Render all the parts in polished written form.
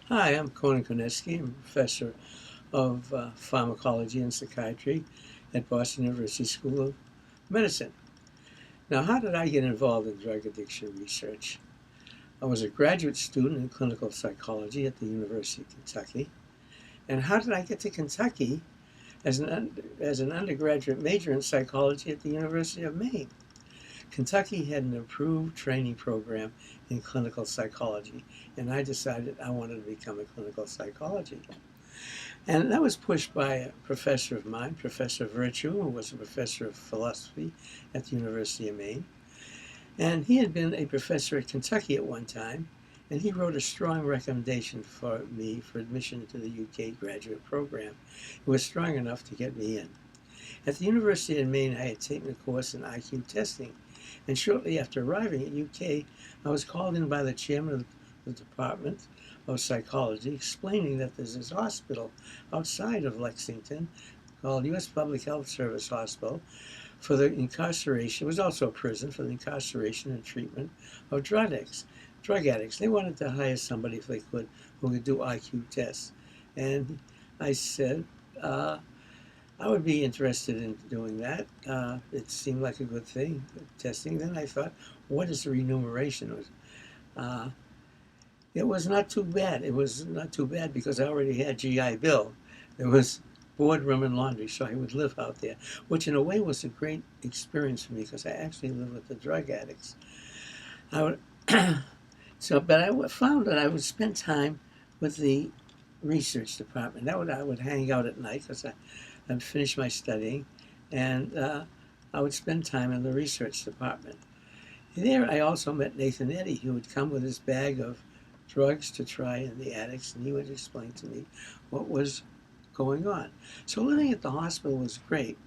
Hi, I'm Conan Kornetsky. I'm a professor of pharmacology and psychiatry at Boston University School of Medicine. Now, how did I get involved in drug addiction research? I was a graduate student in clinical psychology at the University of Kentucky. And how did I get to Kentucky as an undergraduate major in psychology at the University of Maine? Kentucky had an approved training program in clinical psychology, and I decided I wanted to become a clinical psychologist. And that was pushed by a professor of mine, Professor Virtue, who was a professor of philosophy at the University of Maine. And he had been a professor at Kentucky at one time, and he wrote a strong recommendation for me for admission to the UK graduate program. It was strong enough to get me in. At the University of Maine, I had taken a course in IQ testing, and shortly after arriving at UK, I was called in by the chairman of the Department of Psychology, explaining that there's this hospital outside of Lexington called U.S. Public Health Service Hospital for the incarceration. It was also a prison for the incarceration and treatment of drug addicts. They wanted to hire somebody, if they could, who could do IQ tests. And I said, I would be interested in doing that. It seemed like a good thing, testing. Then I thought, what is the remuneration? Uh, it was not too bad. It was not too bad because I already had GI Bill. There was boardroom and laundry, so I would live out there, which in a way was a great experience for me because I actually lived with the drug addicts. I would, but I found that I would spend time with the research department. I would hang out at night because I'd finish my studying, and I would spend time in the research department. There, I also met Nathan Eddy, who would come with his bag of drugs to try in the addicts, and he would explain to me what was going on. So living at the hospital was great.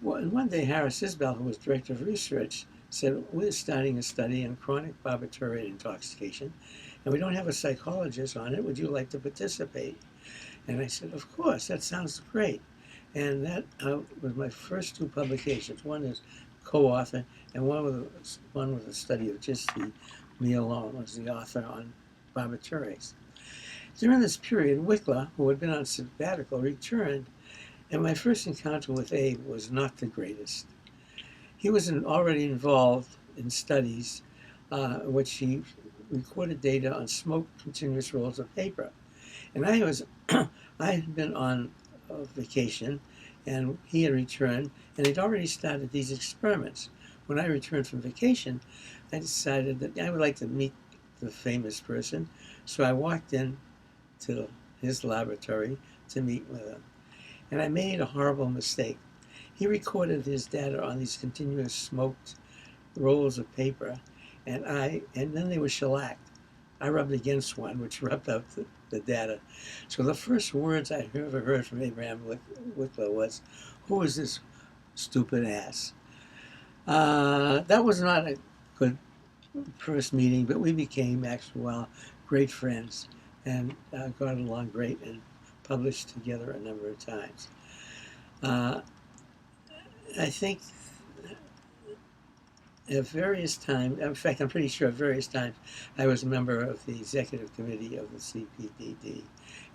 One day, Harris Isbell, who was director of research, said, we're starting a study in chronic barbiturate intoxication, and we don't have a psychologist on it. Would you like to participate? And I said, of course, that sounds great. And that was my first two publications. One is co-author, and one was a study of just me alone, was the author on barbiturates. During this period, Wickler, who had been on sabbatical, returned, and my first encounter with Abe was not the greatest. He was already involved in studies in which he recorded data on smoked continuous rolls of paper. And I had been on vacation, and he had returned, and he'd already started these experiments. When I returned from vacation, I decided that I would like to meet the famous person, so I walked in to his laboratory to meet with him. And I made a horrible mistake. He recorded his data on these continuous smoked rolls of paper, and then they were shellacked. I rubbed against one, which rubbed out the data. So the first words I ever heard from Abraham Wickler was, "Who is this stupid ass?" That was not a good first meeting, but we became actually great friends and got along great and published together a number of times. Uh, I think at various times, in fact, I'm pretty sure at various times, I was a member of the executive committee of the CPDD.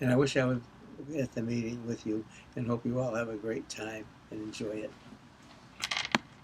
And I wish I would be at the meeting with you and hope you all have a great time and enjoy it.